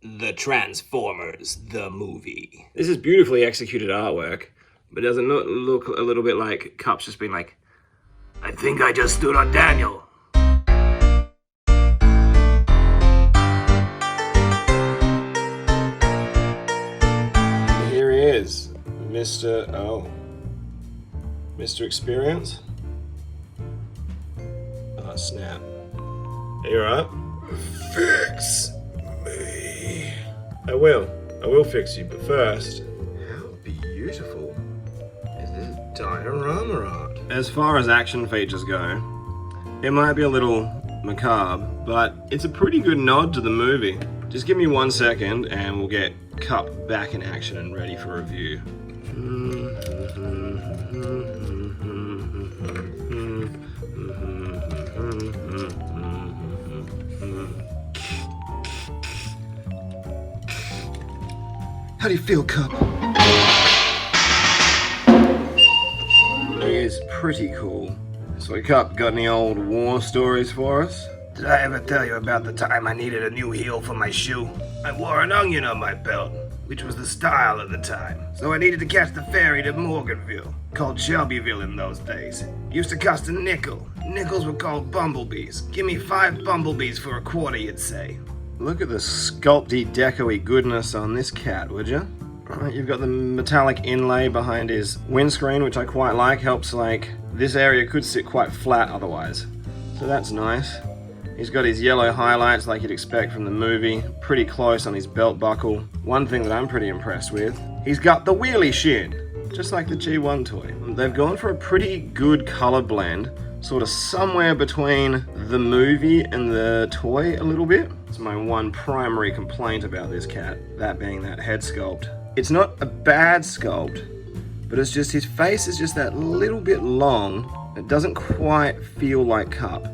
The Transformers, the movie. This is beautifully executed artwork, but doesn't look a little bit like KUP's just been like, I think I just stood on Daniel. Here he is, Mr. Experience. Oh snap. You're up. Fix me. I will fix you, but first, how beautiful is this diorama art? As far as action features go, it might be a little macabre, but it's a pretty good nod to the movie. Just give me 1 second and we'll get KUP back in action and ready for review. How do you feel, KUP? He is pretty cool. So KUP, got any old war stories for us? Did I ever tell you about the time I needed a new heel for my shoe? I wore an onion on my belt, which was the style at the time. So I needed to catch the ferry to Morganville, called Shelbyville in those days. Used to cost a nickel. Nickels were called bumblebees. Give me 5 bumblebees for a quarter, you'd say. Look at the sculpty, deco-y goodness on this cat, would you? Alright, you've got the metallic inlay behind his windscreen, which I quite like. Helps, like, this area could sit quite flat otherwise. So that's nice. He's got his yellow highlights like you'd expect from the movie, pretty close on his belt buckle. One thing that I'm pretty impressed with, he's got the wheelie shin, just like the G1 toy. They've gone for a pretty good color blend, sort of somewhere between the movie and the toy a little bit. It's my one primary complaint about this cat, that being that head sculpt. It's not a bad sculpt, but it's just his face is just that little bit long. It doesn't quite feel like KUP.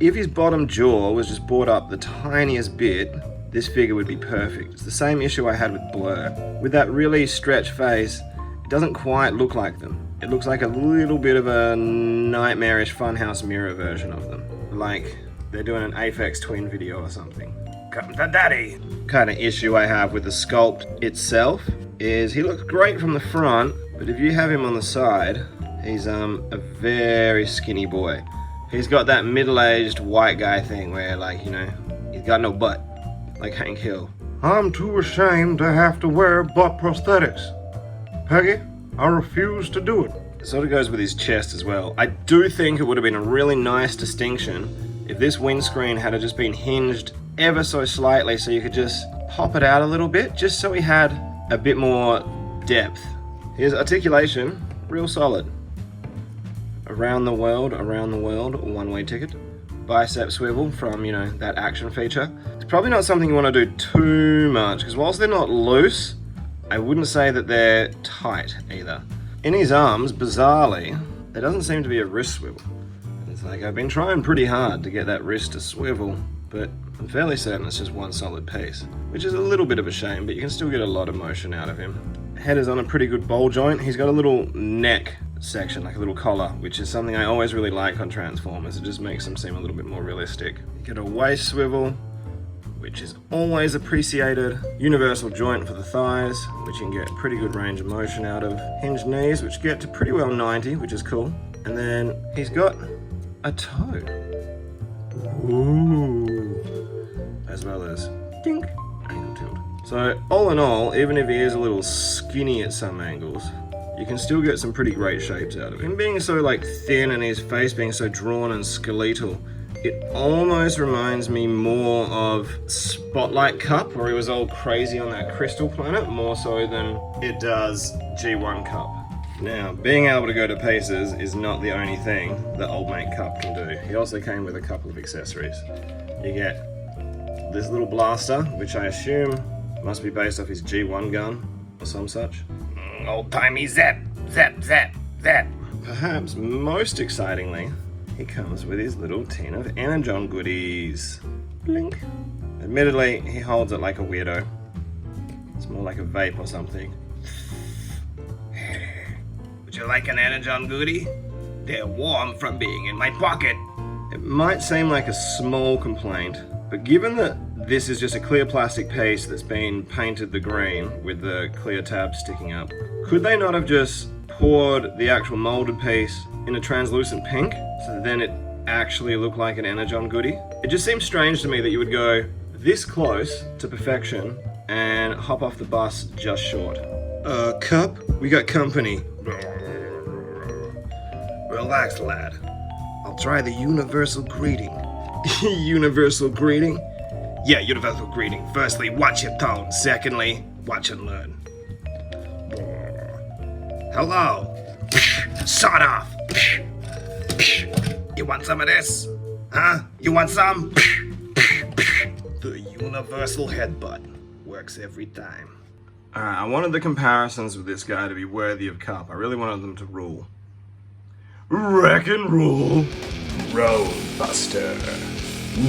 If his bottom jaw was just brought up the tiniest bit, this figure would be perfect. It's the same issue I had with Blur. With that really stretched face, it doesn't quite look like them. It looks like a little bit of a nightmarish Funhouse Mirror version of them. Like they're doing an Aphex Twin video or something. Come to daddy! Kind of issue I have with the sculpt itself is he looks great from the front, but if you have him on the side, he's a very skinny boy. He's got that middle-aged white guy thing where, like, you know, he's got no butt, like Hank Hill. I'm too ashamed to have to wear butt prosthetics. Peggy, I refuse to do it. It sort of goes with his chest as well. I do think it would have been a really nice distinction if this windscreen had just been hinged ever so slightly so you could just pop it out a little bit, just so he had a bit more depth. His articulation, real solid. Around the world, one-way ticket. Bicep swivel from, you know, that action feature. It's probably not something you want to do too much, because whilst they're not loose, I wouldn't say that they're tight either. In his arms, bizarrely, there doesn't seem to be a wrist swivel. It's like I've been trying pretty hard to get that wrist to swivel, but I'm fairly certain it's just one solid piece, which is a little bit of a shame, but you can still get a lot of motion out of him. Head is on a pretty good ball joint. He's got a little neck section, like a little collar, which is something I always really like on Transformers. It just makes them seem a little bit more realistic. You get a waist swivel, which is always appreciated. Universal joint for the thighs, which you can get pretty good range of motion out of. Hinged knees, which get to pretty well 90, which is cool. And then he's got a toe. Ooh. As well as dink, angle tilt. So all in all, even if he is a little skinny at some angles, you can still get some pretty great shapes out of him. Him being so like thin and his face being so drawn and skeletal, it almost reminds me more of Spotlight KUP, where he was all crazy on that crystal planet, more so than it does G1 KUP. Now, being able to go to paces is not the only thing that old mate KUP can do. He also came with a couple of accessories. You get this little blaster, which I assume must be based off his G1 gun or some such. Old-timey zap, zap, zap, zap. Perhaps most excitingly, he comes with his little tin of Energon goodies. Blink. Admittedly, he holds it like a weirdo. It's more like a vape or something. Would you like an Energon goodie? They're warm from being in my pocket. It might seem like a small complaint, but given that this is just a clear plastic piece that's been painted the green with the clear tab sticking up. Could they not have just poured the actual molded piece in a translucent pink so that then it actually looked like an Energon goodie? It just seems strange to me that you would go this close to perfection and hop off the bus just short. Cup, we got company. Relax, lad. I'll try the universal greeting. Universal greeting? Yeah, universal greeting. Firstly, watch your tone. Secondly, watch and learn. Hello. Sawed off. You want some of this? Huh? You want some? The universal headbutt works every time. Alright, I wanted the comparisons with this guy to be worthy of KUP. I really wanted them to rule. Wreck and roll. Roadbuster,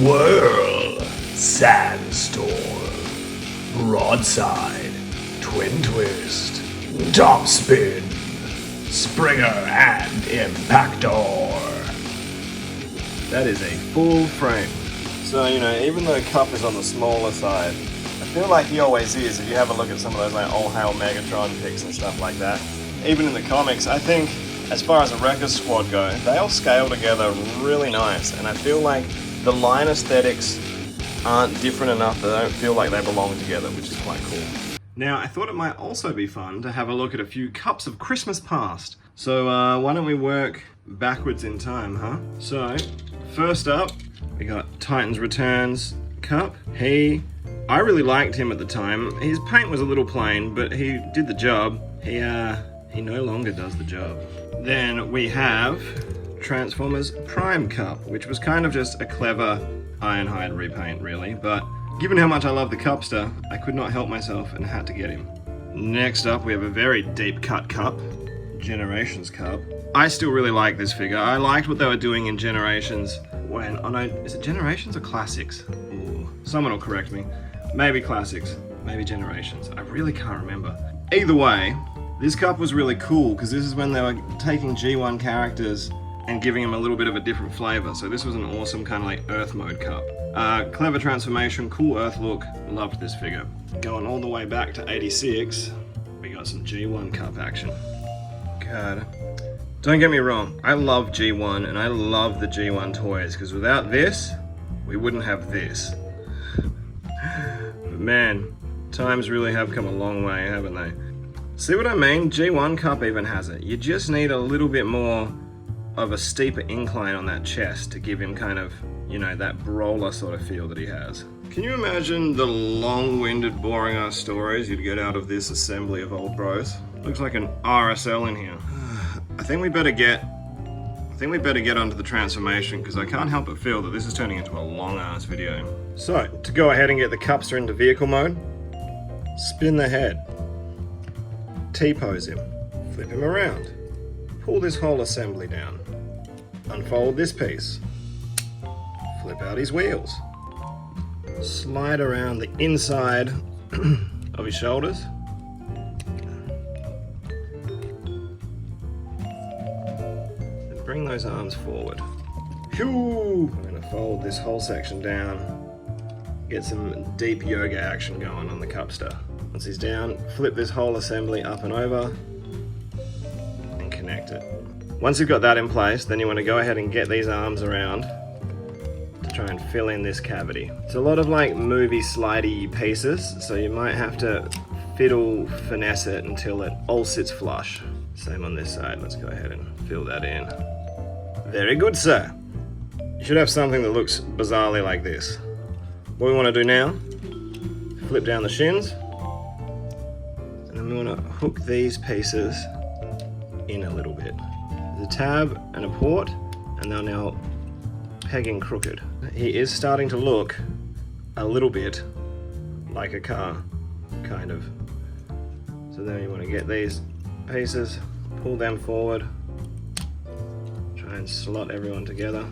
Whirl, Sandstorm, Broadside, Twin Twist, Topspin, Springer, and Impactor. That is a full frame. So, you know, even though KUP is on the smaller side, I feel like he always is. If you have a look at some of those like All Hail Megatron pics and stuff like that, even in the comics, I think as far as a Wreckers squad go, they all scale together really nice, and I feel like the line aesthetics aren't different enough that I don't feel like they belong together, which is quite cool. Now, I thought it might also be fun to have a look at a few KUPs of Christmas past. So why don't we work backwards in time, huh? So, first up, we got Titans Returns KUP. I really liked him at the time. His paint was a little plain, but he did the job. He no longer does the job. Then we have Transformers Prime KUP, which was kind of just a clever Ironhide repaint, really, but given how much I love the KUPster, I could not help myself and had to get him. Next up, we have a very deep cut KUP, Generations KUP. I still really like this figure. I liked what they were doing in Generations when, oh no, is it Generations or Classics? Ooh, someone will correct me. Maybe Classics, maybe Generations. I really can't remember. Either way, this KUP was really cool because this is when they were taking G1 characters and giving them a little bit of a different flavor. So this was an awesome kind of like Earth mode KUP. Clever transformation, cool Earth look, loved this figure. Going all the way back to 86, we got some G1 KUP action. God. Don't get me wrong, I love G1 and I love the G1 toys because without this, we wouldn't have this. But man, times really have come a long way, haven't they? See what I mean? G1 KUP even has it. You just need a little bit more of a steeper incline on that chest to give him kind of, you know, that brawler sort of feel that he has. Can you imagine the long-winded, boring-ass stories you'd get out of this assembly of old bros? Looks like an RSL in here. I think we better get onto the transformation because I can't help but feel that this is turning into a long-ass video. So, to go ahead and get the KUPster into vehicle mode, spin the head. T-pose him, flip him around, pull this whole assembly down, unfold this piece, flip out his wheels, slide around the inside of his shoulders, and bring those arms forward. Phew! I'm going to fold this whole section down, get some deep yoga action going on the KUPster. Once he's down, flip this whole assembly up and over and connect it. Once you've got that in place, then you want to go ahead and get these arms around to try and fill in this cavity. It's a lot of like movie slidey pieces, so you might have to finesse it until it all sits flush. Same on this side. Let's go ahead and fill that in. Very good, sir. You should have something that looks bizarrely like this. What we want to do now, flip down the shins, and we want to hook these pieces in a little bit. There's a tab and a port, and they're now pegging crooked. He is starting to look a little bit like a car, kind of. So then you want to get these pieces, pull them forward, try and slot everyone together.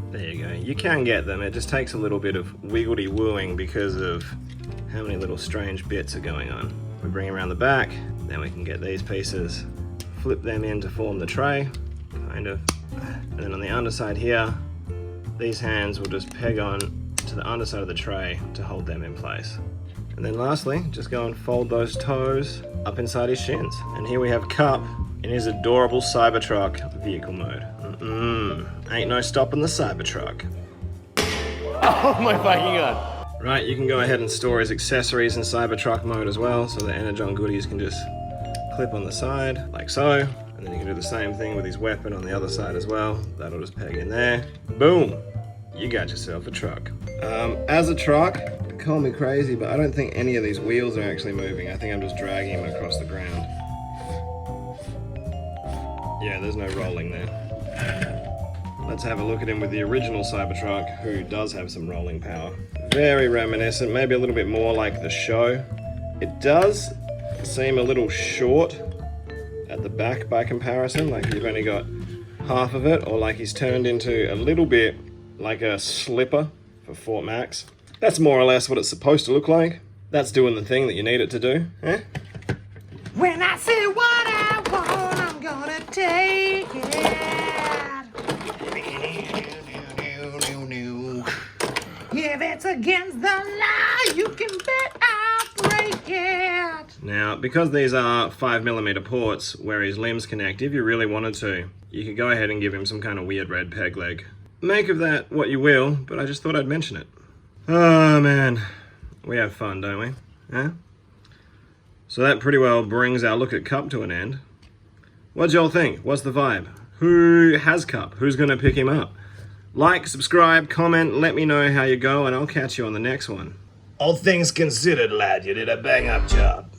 There you go. You can get them, it just takes a little bit of wiggledy wooing because of how many little strange bits are going on. We bring around the back, then we can get these pieces, flip them in to form the tray, kind of. And then on the underside here, these hands will just peg on to the underside of the tray to hold them in place. And then lastly, just go and fold those toes up inside his shins. And here we have KUP in his adorable Cybertruck vehicle mode. Ain't no stopping the Cybertruck. Oh my fucking god. Right, you can go ahead and store his accessories in Cybertruck mode as well, so the Energon goodies can just clip on the side, like so. And then you can do the same thing with his weapon on the other side as well. That'll just peg in there. Boom! You got yourself a truck. As a truck, call me crazy, but I don't think any of these wheels are actually moving. I think I'm just dragging him across the ground. Yeah, there's no rolling there. Let's have a look at him with the original Cybertruck, who does have some rolling power. Very reminiscent, maybe a little bit more like the show. It does seem a little short at the back by comparison, like you've only got half of it, or like he's turned into a little bit like a slipper for Fort Max. That's more or less what it's supposed to look like. That's doing the thing that you need it to do, eh? When I say what I want, I'm gonna take it. If it's against the law, you can bet I'll break it. Now, because these are 5mm ports where his limbs connect, if you really wanted to, you could go ahead and give him some kind of weird red peg leg. Make of that what you will, but I just thought I'd mention it. Oh man, we have fun, don't we? Huh? So that pretty well brings our look at KUP to an end. What y'all think? What's the vibe? Who has KUP? Who's gonna pick him up? Like, subscribe, comment, let me know how you go, and I'll catch you on the next one. All things considered, lad, you did a bang-up job.